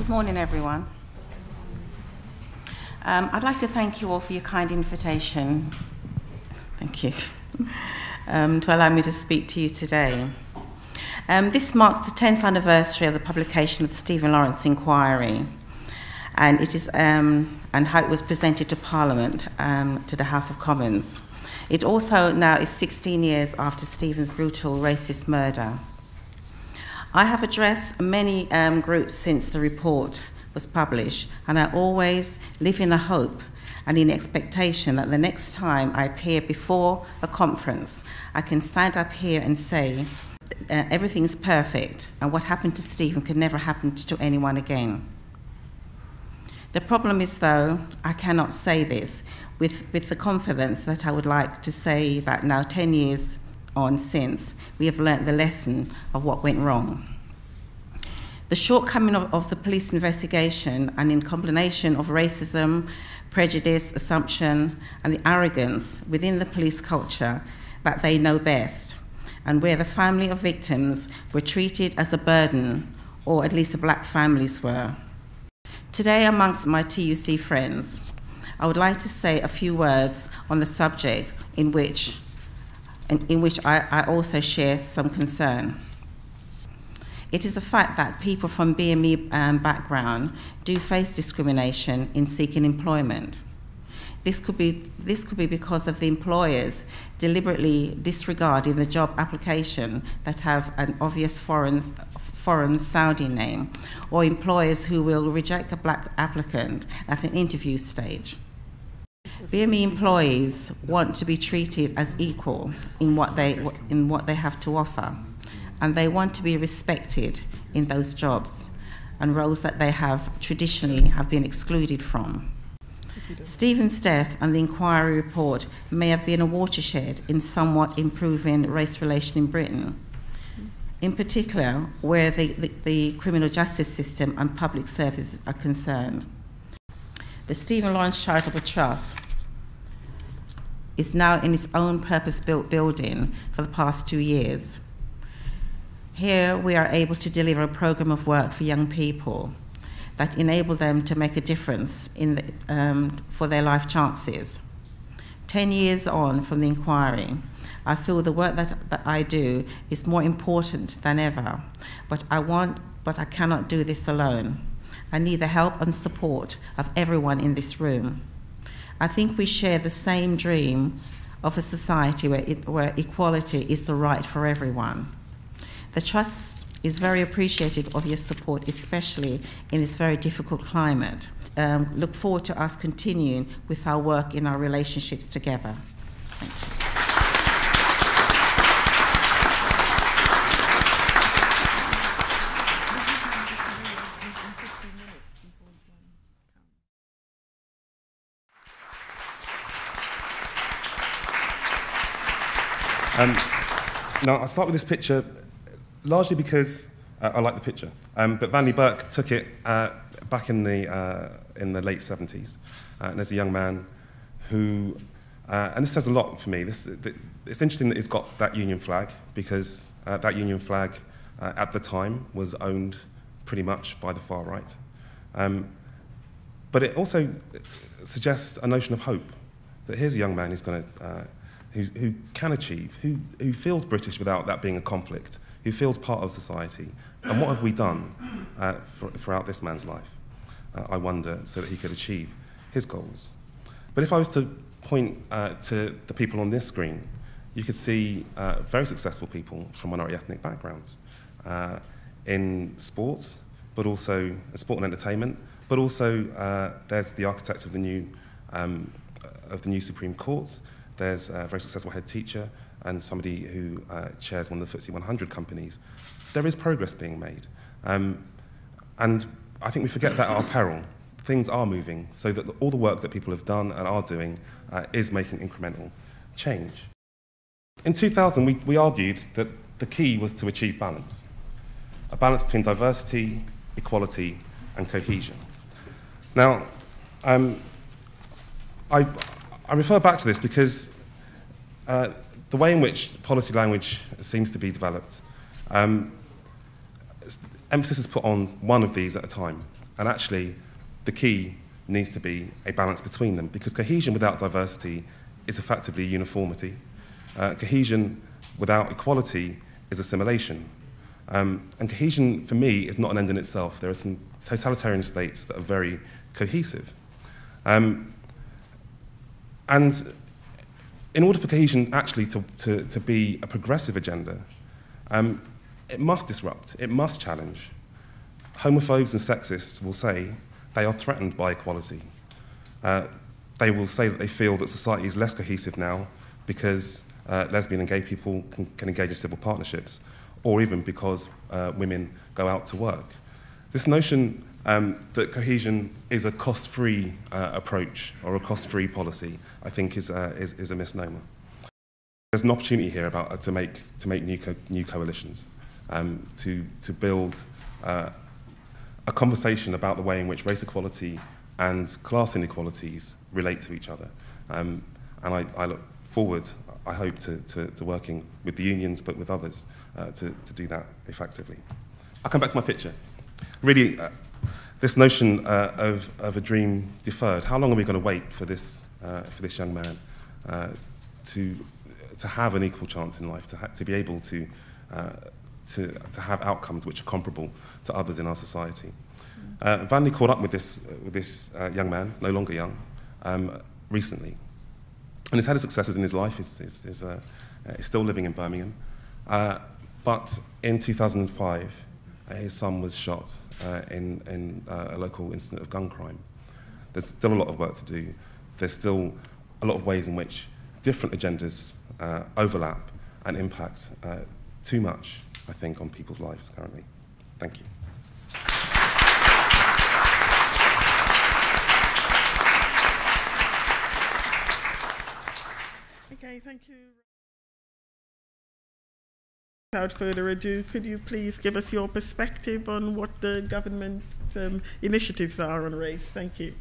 Good morning, everyone. I'd like to thank you all for your kind invitation. Thank you. To allow me to speak to you today. This marks the 10th anniversary of the publication of the Stephen Lawrence Inquiry, and it is and how it was presented to Parliament, to the House of Commons. It also now is 16 years after Stephen's brutal racist murder. I have addressed many groups since the report was published, and I always live in a hope and in expectation that the next time I appear before a conference, I can stand up here and say, everything's perfect, and what happened to Stephen could never happen to anyone again. The problem is, though, I cannot say this with the confidence that I would like to say that now 10 years on since, we have learnt the lesson of what went wrong. The shortcoming of the police investigation, and in combination of racism, prejudice, assumption, and the arrogance within the police culture that they know best, and where the family of victims were treated as a burden, or at least the black families were. Today, amongst my TUC friends, I would like to say a few words on the subject in which I also share some concern. It is a fact that people from BME background do face discrimination in seeking employment. This could be because of the employers deliberately disregarding the job application that have an obvious foreign sounding name, or employers who will reject a black applicant at an interview stage. BME employees want to be treated as equal in what they have to offer, and they want to be respected in those jobs and roles that they have traditionally been excluded from. Stephen's death and the inquiry report may have been a watershed in somewhat improving race relations in Britain, in particular where the criminal justice system and public services are concerned. The Stephen Lawrence Charitable Trust is now in its own purpose-built building for the past 2 years. Here we are able to deliver a program of work for young people that enable them to make a difference for their life chances. 10 years on from the inquiry, I feel the work that I do is more important than ever, but I cannot do this alone. I need the help and support of everyone in this room. I think we share the same dream of a society where equality is the right for everyone. The Trust is very appreciative of your support, especially in this very difficult climate. Look forward to us continuing with our work in our relationships together. Now, I'll start with this picture, largely because I like the picture. But Vanley Burke took it back in the late 70s. And there's a young man who, and this says a lot for me. It's interesting that he's got that Union flag, because that Union flag at the time was owned pretty much by the far right. But it also suggests a notion of hope, that here's a young man who's going to, who can achieve, who feels British without that being a conflict, who feels part of society. And what have we done throughout this man's life, I wonder, so that he could achieve his goals? But if I was to point to the people on this screen, you could see very successful people from minority ethnic backgrounds in sports, but also in sport and entertainment, but also there's the architect of the new Supreme Court. There's a very successful head teacher and somebody who chairs one of the FTSE 100 companies. There is progress being made. And I think we forget that at our peril. Things are moving, so that all the work that people have done and are doing is making incremental change. In 2000, we argued that the key was to achieve balance. A balance between diversity, equality, and cohesion. Now, I refer back to this because the way in which policy language seems to be developed, emphasis is put on one of these at a time. And actually, the key needs to be a balance between them, because cohesion without diversity is effectively uniformity. Cohesion without equality is assimilation. And cohesion, for me, is not an end in itself. There are some totalitarian states that are very cohesive. And in order for cohesion actually to be a progressive agenda, it must disrupt, it must challenge. Homophobes and sexists will say they are threatened by equality. They will say that they feel that society is less cohesive now because lesbian and gay people can engage in civil partnerships, or even because women go out to work. This notion that cohesion is a cost-free approach or a cost-free policy, I think, is a misnomer. There's an opportunity here to make new coalitions, to build a conversation about the way in which race equality and class inequalities relate to each other. And I look forward, I hope, to working with the unions, but with others, to do that effectively. I'll come back to my picture. Really, this notion of a dream deferred. How long are we going to wait for this young man to have an equal chance in life, to be able to have outcomes which are comparable to others in our society? Vanley caught up with this young man, no longer young, recently, and he's had his successes in his life. He's still living in Birmingham, but in 2005, his son was shot in a local incident of gun crime. There's still a lot of work to do. There's still a lot of ways in which different agendas overlap and impact too much, I think, on people's lives currently. Thank you. Okay, thank you. Without further ado, could you please give us your perspective on what the government initiatives are on race? Thank you.